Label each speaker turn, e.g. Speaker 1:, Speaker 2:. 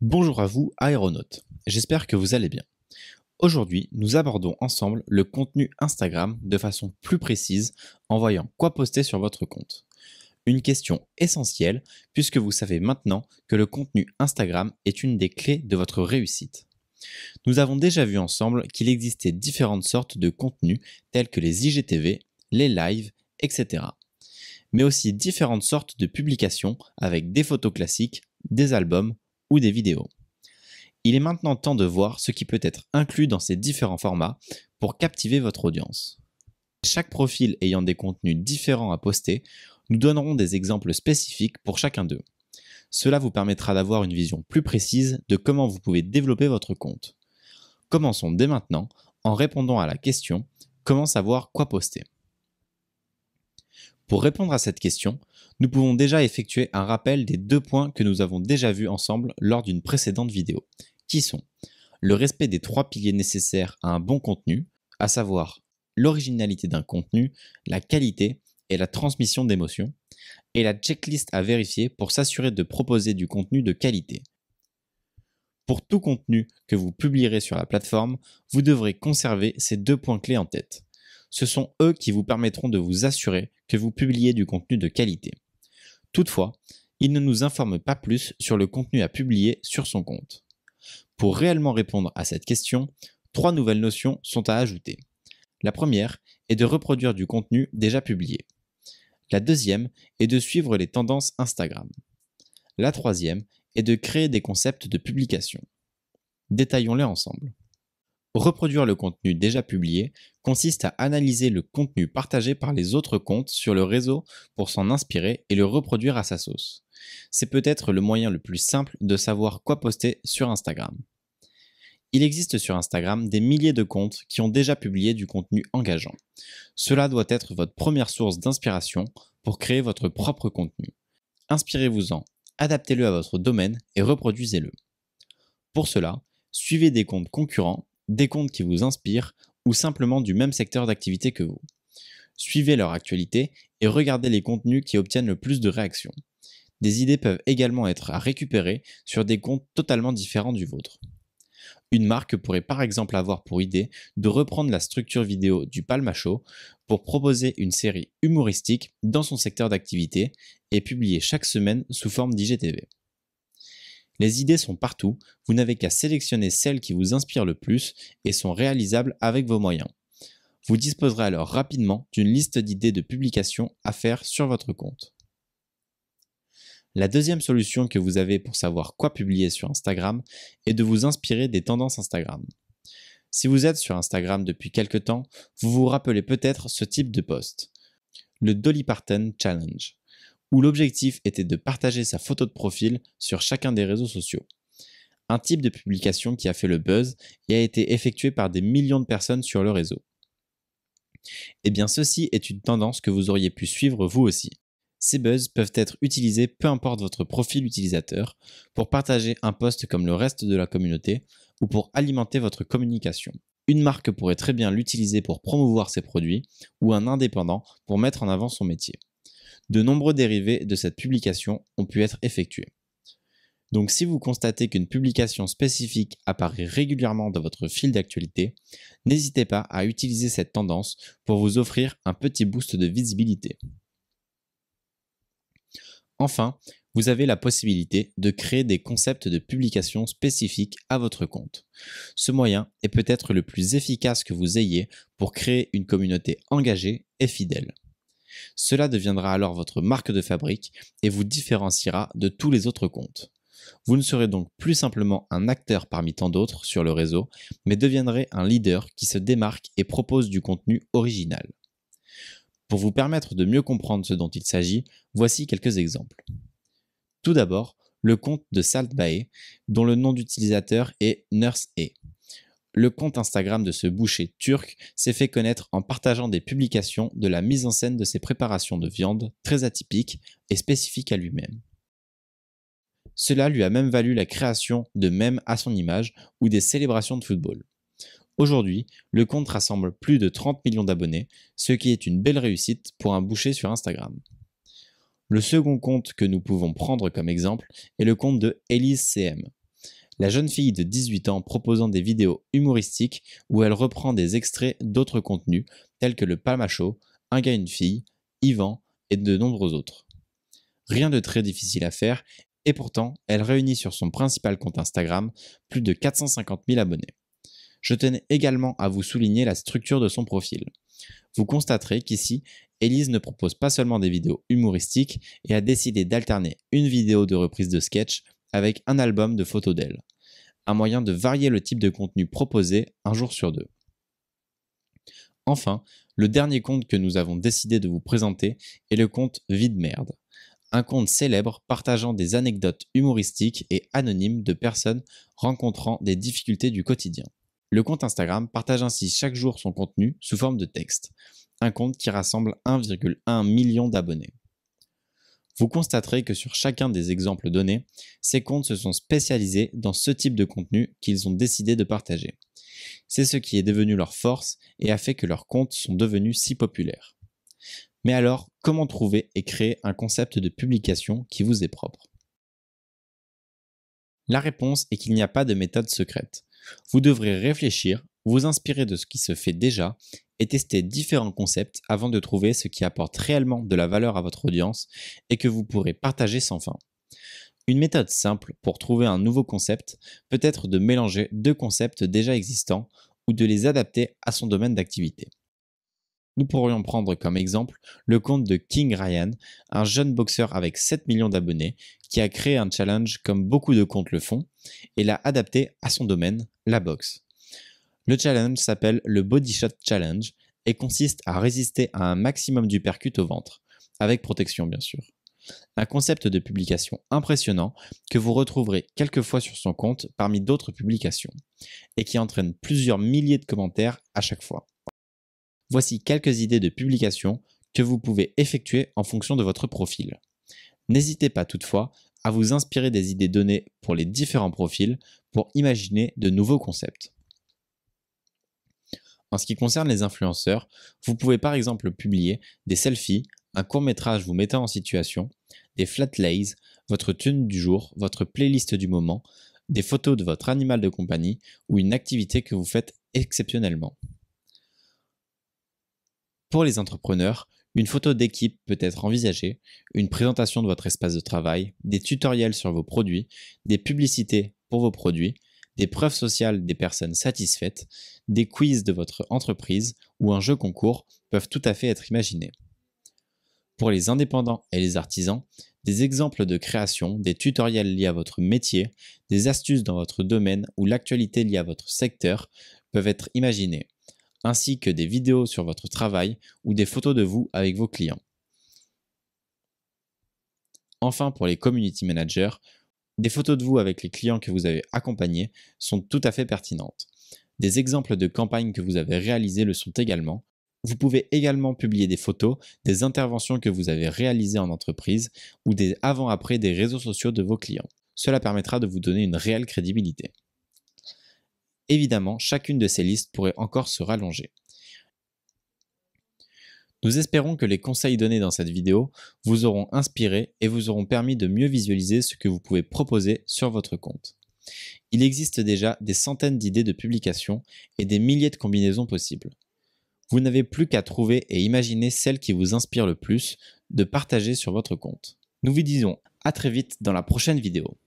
Speaker 1: Bonjour à vous, aéronautes. J'espère que vous allez bien. Aujourd'hui, nous abordons ensemble le contenu Instagram de façon plus précise en voyant quoi poster sur votre compte. Une question essentielle puisque vous savez maintenant que le contenu Instagram est une des clés de votre réussite. Nous avons déjà vu ensemble qu'il existait différentes sortes de contenus tels que les IGTV, les lives, etc. Mais aussi différentes sortes de publications avec des photos classiques, des albums ou des vidéos. Il est maintenant temps de voir ce qui peut être inclus dans ces différents formats pour captiver votre audience. Chaque profil ayant des contenus différents à poster, nous donnerons des exemples spécifiques pour chacun d'eux. Cela vous permettra d'avoir une vision plus précise de comment vous pouvez développer votre compte. Commençons dès maintenant en répondant à la question « Comment savoir quoi poster ?» Pour répondre à cette question, nous pouvons déjà effectuer un rappel des 2 points que nous avons déjà vus ensemble lors d'une précédente vidéo, qui sont le respect des 3 piliers nécessaires à un bon contenu, à savoir l'originalité d'un contenu, la qualité et la transmission d'émotions, et la checklist à vérifier pour s'assurer de proposer du contenu de qualité. Pour tout contenu que vous publierez sur la plateforme, vous devrez conserver ces 2 points clés en tête. Ce sont eux qui vous permettront de vous assurer que vous publiez du contenu de qualité. Toutefois, ils ne nous informent pas plus sur le contenu à publier sur son compte. Pour réellement répondre à cette question, 3 nouvelles notions sont à ajouter. La première est de reproduire du contenu déjà publié. La deuxième est de suivre les tendances Instagram. La troisième est de créer des concepts de publication. Détaillons-les ensemble. Reproduire le contenu déjà publié consiste à analyser le contenu partagé par les autres comptes sur le réseau pour s'en inspirer et le reproduire à sa sauce. C'est peut-être le moyen le plus simple de savoir quoi poster sur Instagram. Il existe sur Instagram des milliers de comptes qui ont déjà publié du contenu engageant. Cela doit être votre première source d'inspiration pour créer votre propre contenu. Inspirez-vous-en, adaptez-le à votre domaine et reproduisez-le. Pour cela, suivez des comptes concurrents, des comptes qui vous inspirent ou simplement du même secteur d'activité que vous. Suivez leur actualité et regardez les contenus qui obtiennent le plus de réactions. Des idées peuvent également être à récupérer sur des comptes totalement différents du vôtre. Une marque pourrait par exemple avoir pour idée de reprendre la structure vidéo du Palma Show pour proposer une série humoristique dans son secteur d'activité et publier chaque semaine sous forme d'IGTV. Les idées sont partout, vous n'avez qu'à sélectionner celles qui vous inspirent le plus et sont réalisables avec vos moyens. Vous disposerez alors rapidement d'une liste d'idées de publications à faire sur votre compte. La deuxième solution que vous avez pour savoir quoi publier sur Instagram est de vous inspirer des tendances Instagram. Si vous êtes sur Instagram depuis quelque temps, vous vous rappelez peut-être ce type de post, le Dolly Parton Challenge, où l'objectif était de partager sa photo de profil sur chacun des réseaux sociaux. Un type de publication qui a fait le buzz et a été effectué par des millions de personnes sur le réseau. Eh bien, ceci est une tendance que vous auriez pu suivre vous aussi. Ces buzz peuvent être utilisés peu importe votre profil utilisateur pour partager un post comme le reste de la communauté ou pour alimenter votre communication. Une marque pourrait très bien l'utiliser pour promouvoir ses produits ou un indépendant pour mettre en avant son métier. De nombreux dérivés de cette publication ont pu être effectués. Donc si vous constatez qu'une publication spécifique apparaît régulièrement dans votre fil d'actualité, n'hésitez pas à utiliser cette tendance pour vous offrir un petit boost de visibilité. Enfin, vous avez la possibilité de créer des concepts de publication spécifiques à votre compte. Ce moyen est peut-être le plus efficace que vous ayez pour créer une communauté engagée et fidèle. Cela deviendra alors votre marque de fabrique et vous différenciera de tous les autres comptes. Vous ne serez donc plus simplement un acteur parmi tant d'autres sur le réseau, mais deviendrez un leader qui se démarque et propose du contenu original. Pour vous permettre de mieux comprendre ce dont il s'agit, voici quelques exemples. Tout d'abord, le compte de Salt Bae, dont le nom d'utilisateur est Nurse E. Le compte Instagram de ce boucher turc s'est fait connaître en partageant des publications de la mise en scène de ses préparations de viande très atypiques et spécifiques à lui-même. Cela lui a même valu la création de mèmes à son image ou des célébrations de football. Aujourd'hui, le compte rassemble plus de 30 millions d'abonnés, ce qui est une belle réussite pour un boucher sur Instagram. Le second compte que nous pouvons prendre comme exemple est le compte de Elise CM. La jeune fille de 18 ans proposant des vidéos humoristiques où elle reprend des extraits d'autres contenus tels que le Palma Show, Un gars, une fille, Yvan et de nombreux autres. Rien de très difficile à faire et pourtant, elle réunit sur son principal compte Instagram plus de 450 000 abonnés. Je tenais également à vous souligner la structure de son profil. Vous constaterez qu'ici, Élise ne propose pas seulement des vidéos humoristiques et a décidé d'alterner une vidéo de reprise de sketch avec un album de photos d'elle. Un moyen de varier le type de contenu proposé un jour sur deux. Enfin, le dernier compte que nous avons décidé de vous présenter est le compte Vide Merde. Un compte célèbre partageant des anecdotes humoristiques et anonymes de personnes rencontrant des difficultés du quotidien. Le compte Instagram partage ainsi chaque jour son contenu sous forme de texte, un compte qui rassemble 1,1 million d'abonnés. Vous constaterez que sur chacun des exemples donnés, ces comptes se sont spécialisés dans ce type de contenu qu'ils ont décidé de partager. C'est ce qui est devenu leur force et a fait que leurs comptes sont devenus si populaires. Mais alors, comment trouver et créer un concept de publication qui vous est propre? La réponse est qu'il n'y a pas de méthode secrète. Vous devrez réfléchir, vous inspirer de ce qui se fait déjà et tester différents concepts avant de trouver ce qui apporte réellement de la valeur à votre audience et que vous pourrez partager sans fin. Une méthode simple pour trouver un nouveau concept peut être de mélanger deux concepts déjà existants ou de les adapter à son domaine d'activité. Nous pourrions prendre comme exemple le compte de King Ryan, un jeune boxeur avec 7 millions d'abonnés qui a créé un challenge comme beaucoup de comptes le font et l'a adapté à son domaine, la boxe. Le challenge s'appelle le Body Shot Challenge et consiste à résister à un maximum d'uppercuts au ventre, avec protection bien sûr. Un concept de publication impressionnant que vous retrouverez quelquefois sur son compte parmi d'autres publications et qui entraîne plusieurs milliers de commentaires à chaque fois. Voici quelques idées de publication que vous pouvez effectuer en fonction de votre profil. N'hésitez pas toutefois à vous inspirer des idées données pour les différents profils pour imaginer de nouveaux concepts. En ce qui concerne les influenceurs, vous pouvez par exemple publier des selfies, un court-métrage vous mettant en situation, des flat lays, votre tenue du jour, votre playlist du moment, des photos de votre animal de compagnie ou une activité que vous faites exceptionnellement. Pour les entrepreneurs, une photo d'équipe peut être envisagée, une présentation de votre espace de travail, des tutoriels sur vos produits, des publicités pour vos produits, des preuves sociales des personnes satisfaites, des quiz de votre entreprise ou un jeu concours peuvent tout à fait être imaginés. Pour les indépendants et les artisans, des exemples de création, des tutoriels liés à votre métier, des astuces dans votre domaine ou l'actualité liée à votre secteur peuvent être imaginés, ainsi que des vidéos sur votre travail ou des photos de vous avec vos clients. Enfin, pour les community managers, des photos de vous avec les clients que vous avez accompagnés sont tout à fait pertinentes. Des exemples de campagnes que vous avez réalisées le sont également. Vous pouvez également publier des photos des interventions que vous avez réalisées en entreprise ou des avant-après des réseaux sociaux de vos clients. Cela permettra de vous donner une réelle crédibilité. Évidemment, chacune de ces listes pourrait encore se rallonger. Nous espérons que les conseils donnés dans cette vidéo vous auront inspiré et vous auront permis de mieux visualiser ce que vous pouvez proposer sur votre compte. Il existe déjà des centaines d'idées de publications et des milliers de combinaisons possibles. Vous n'avez plus qu'à trouver et imaginer celle qui vous inspire le plus de partager sur votre compte. Nous vous disons à très vite dans la prochaine vidéo.